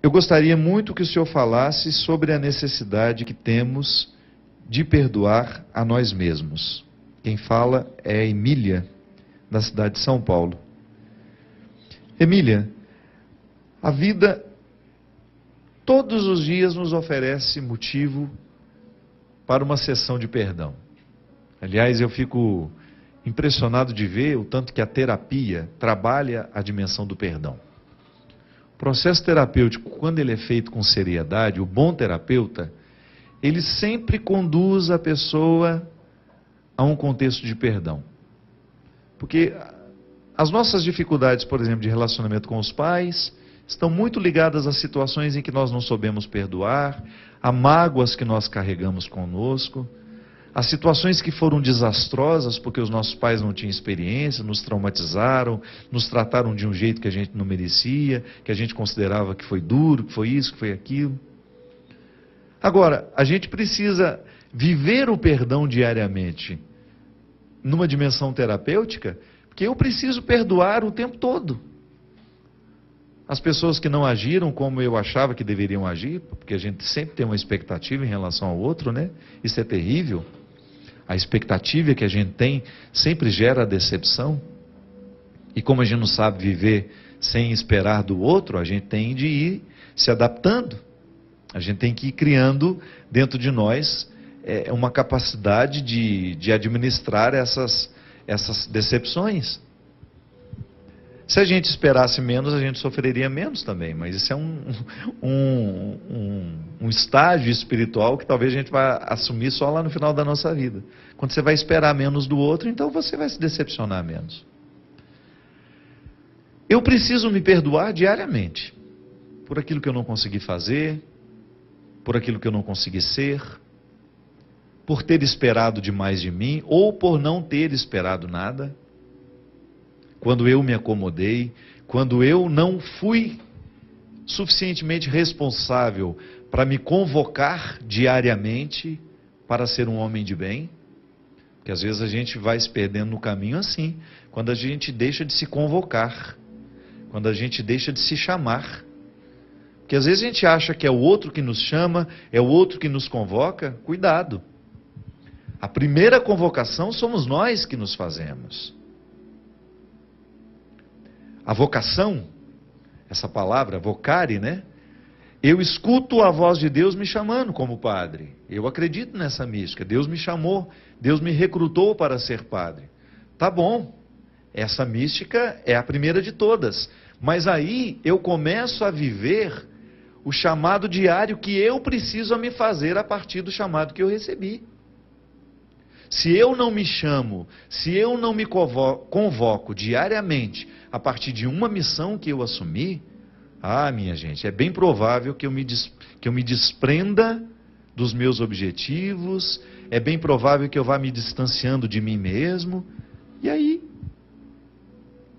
Eu gostaria muito que o senhor falasse sobre a necessidade que temos de perdoar a nós mesmos. Quem fala é a Emília, da cidade de São Paulo. Emília, a vida todos os dias nos oferece motivo para uma sessão de perdão. Aliás, eu fico impressionado de ver o tanto que a terapia trabalha a dimensão do perdão. O processo terapêutico, quando ele é feito com seriedade, o bom terapeuta, ele sempre conduz a pessoa a um contexto de perdão. Porque as nossas dificuldades, por exemplo, de relacionamento com os pais, estão muito ligadas a situações em que nós não soubemos perdoar, a mágoas que nós carregamos conosco, a situações que foram desastrosas porque os nossos pais não tinham experiência, nos traumatizaram, nos trataram de um jeito que a gente não merecia, que a gente considerava que foi duro, que foi isso, que foi aquilo. Agora, a gente precisa viver o perdão diariamente numa dimensão terapêutica, porque eu preciso perdoar o tempo todo. As pessoas que não agiram como eu achava que deveriam agir, porque a gente sempre tem uma expectativa em relação ao outro, né? Isso é terrível. A expectativa que a gente tem sempre gera decepção. E como a gente não sabe viver sem esperar do outro, a gente tem de ir se adaptando. A gente tem que ir criando dentro de nós uma capacidade de administrar essas decepções. Se a gente esperasse menos, a gente sofreria menos também. Mas isso é um estágio espiritual que talvez a gente vai assumir só lá no final da nossa vida. Quando você vai esperar menos do outro, então você vai se decepcionar menos. Eu preciso me perdoar diariamente por aquilo que eu não consegui fazer, por aquilo que eu não consegui ser, por ter esperado demais de mim ou por não ter esperado nada. Quando eu me acomodei, quando eu não fui suficientemente responsável para me convocar diariamente para ser um homem de bem, porque às vezes a gente vai se perdendo no caminho assim, quando a gente deixa de se convocar, quando a gente deixa de se chamar. Porque às vezes a gente acha que é o outro que nos chama, é o outro que nos convoca. Cuidado. A primeira convocação somos nós que nos fazemos. A vocação, essa palavra, vocare, né? Eu escuto a voz de Deus me chamando como padre. Eu acredito nessa mística. Deus me chamou, Deus me recrutou para ser padre. Tá bom, essa mística é a primeira de todas. Mas aí eu começo a viver o chamado diário que eu preciso me fazer a partir do chamado que eu recebi. Se eu não me chamo, se eu não me convoco diariamente a partir de uma missão que eu assumi, minha gente, é bem provável que eu me desprenda dos meus objetivos, é bem provável que eu vá me distanciando de mim mesmo, e aí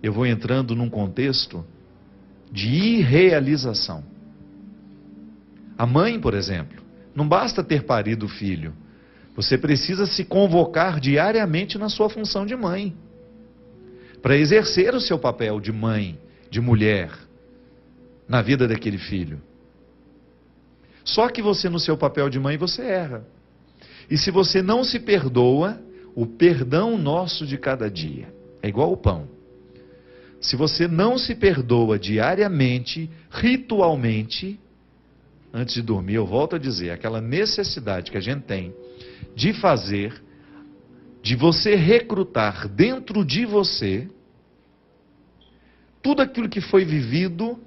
eu vou entrando num contexto de irrealização. A mãe, por exemplo, não basta ter parido o filho. Você precisa se convocar diariamente na sua função de mãe, para exercer o seu papel de mãe, de mulher, na vida daquele filho. Só que você, no seu papel de mãe, você erra. E se você não se perdoa, o perdão nosso de cada dia é igual ao pão. Se você não se perdoa diariamente, ritualmente, antes de dormir, eu volto a dizer, aquela necessidade que a gente tem de fazer, de você recrutar dentro de você tudo aquilo que foi vivido,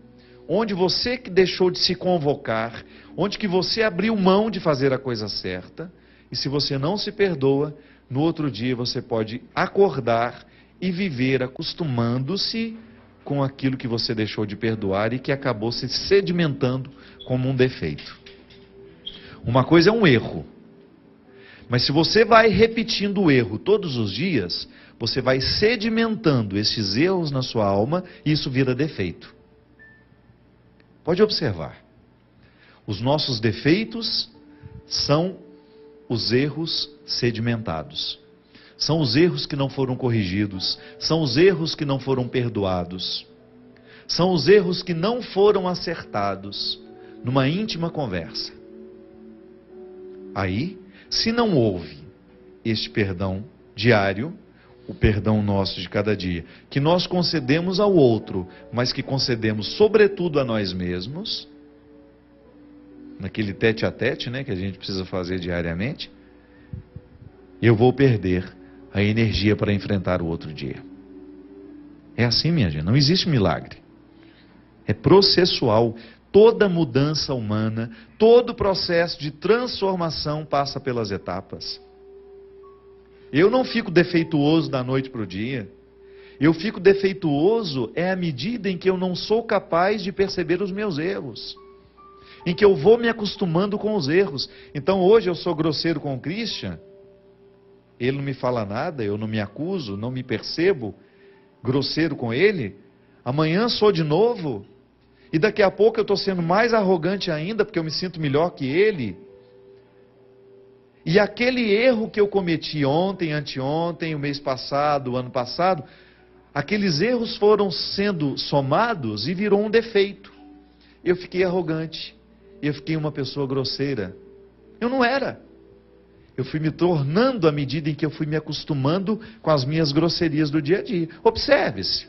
onde você que deixou de se convocar, onde que você abriu mão de fazer a coisa certa, e se você não se perdoa, no outro dia você pode acordar e viver acostumando-se com aquilo que você deixou de perdoar e que acabou se sedimentando como um defeito. Uma coisa é um erro. Mas se você vai repetindo o erro todos os dias, você vai sedimentando esses erros na sua alma e isso vira defeito. Pode observar. Os nossos defeitos são os erros sedimentados. São os erros que não foram corrigidos, são os erros que não foram perdoados, são os erros que não foram acertados. numa íntima conversa. Aí, se não houve este perdão diário, o perdão nosso de cada dia, que nós concedemos ao outro, mas que concedemos sobretudo a nós mesmos, naquele tete a tete, né, que a gente precisa fazer diariamente, eu vou perder a energia para enfrentar o outro dia. É assim, minha gente, não existe milagre. É processual. Toda mudança humana, todo processo de transformação passa pelas etapas. Eu não fico defeituoso da noite para o dia. Eu fico defeituoso à medida em que eu não sou capaz de perceber os meus erros. Em que eu vou me acostumando com os erros. Então hoje eu sou grosseiro com o Christian, ele não me fala nada, eu não me acuso, não me percebo grosseiro com ele. Amanhã sou de novo, e daqui a pouco eu estou sendo mais arrogante ainda, porque eu me sinto melhor que ele. E aquele erro que eu cometi ontem, anteontem, o mês passado, o ano passado, aqueles erros foram sendo somados e virou um defeito. Eu fiquei arrogante, eu fiquei uma pessoa grosseira. Eu não era. Eu fui me tornando à medida em que eu fui me acostumando com as minhas grosserias do dia a dia. Observe-se.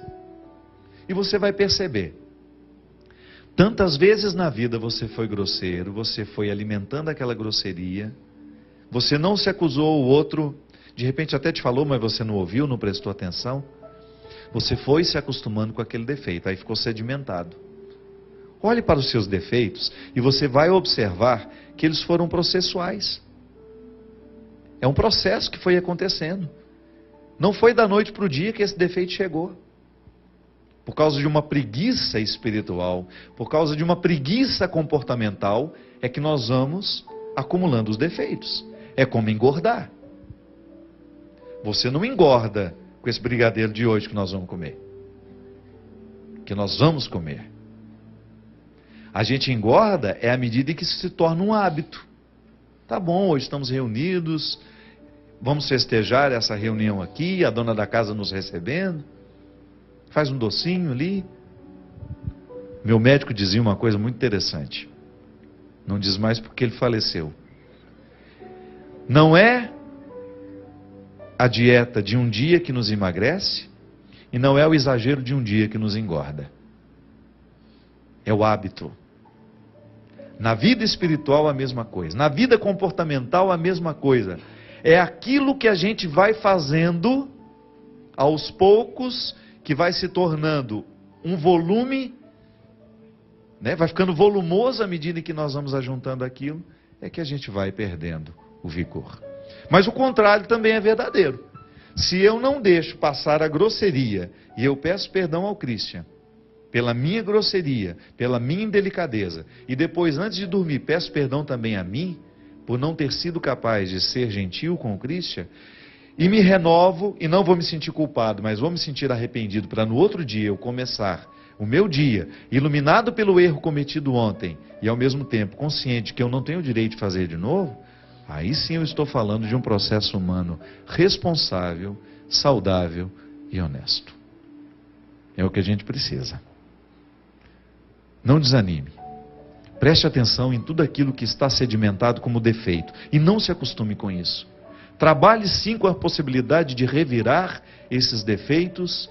E você vai perceber. Tantas vezes na vida você foi grosseiro, você foi alimentando aquela grosseria, você não se acusou, o outro de repente até te falou, mas você não ouviu, não prestou atenção. Você foi se acostumando com aquele defeito, aí ficou sedimentado. Olhe para os seus defeitos e você vai observar que eles foram processuais. É um processo que foi acontecendo. Não foi da noite para o dia que esse defeito chegou. Por causa de uma preguiça espiritual, por causa de uma preguiça comportamental, é que nós vamos acumulando os defeitos. É como engordar. Você não engorda com esse brigadeiro de hoje que nós vamos comer. Que nós vamos comer. A gente engorda à medida em que isso se torna um hábito. Tá bom, hoje estamos reunidos, vamos festejar essa reunião aqui, a dona da casa nos recebendo, faz um docinho ali. Meu médico dizia uma coisa muito interessante, não diz mais porque ele faleceu. Não é a dieta de um dia que nos emagrece, e não é o exagero de um dia que nos engorda. É o hábito. Na vida espiritual a mesma coisa. Na vida comportamental a mesma coisa. É aquilo que a gente vai fazendo aos poucos, que vai se tornando um volume, né? Vai ficando volumoso à medida que nós vamos ajuntando aquilo, é que a gente vai perdendo o vigor. Mas o contrário também é verdadeiro. Se eu não deixo passar a grosseria, e eu peço perdão ao Christian, pela minha grosseria, pela minha indelicadeza, e depois, antes de dormir, peço perdão também a mim, por não ter sido capaz de ser gentil com o Christian, e me renovo, e não vou me sentir culpado, mas vou me sentir arrependido, para no outro dia eu começar o meu dia, iluminado pelo erro cometido ontem, e ao mesmo tempo consciente que eu não tenho o direito de fazer de novo, aí sim eu estou falando de um processo humano responsável, saudável e honesto. É o que a gente precisa. Não desanime. Preste atenção em tudo aquilo que está sedimentado como defeito. E não se acostume com isso. Trabalhe sim com a possibilidade de revirar esses defeitos,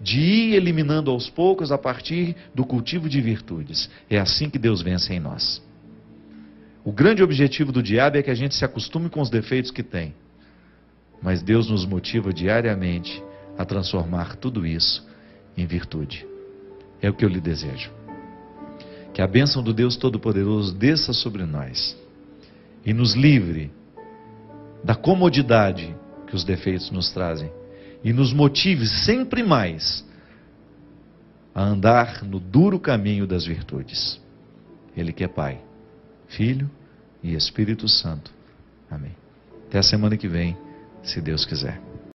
de ir eliminando aos poucos a partir do cultivo de virtudes. É assim que Deus vence em nós. O grande objetivo do diabo é que a gente se acostume com os defeitos que tem. Mas Deus nos motiva diariamente a transformar tudo isso em virtude. É o que eu lhe desejo. Que a bênção do Deus Todo-Poderoso desça sobre nós e nos livre da comodidade que os defeitos nos trazem e nos motive sempre mais a andar no duro caminho das virtudes. Ele que é Pai, Filho e Espírito Santo. Amém. Até a semana que vem, se Deus quiser.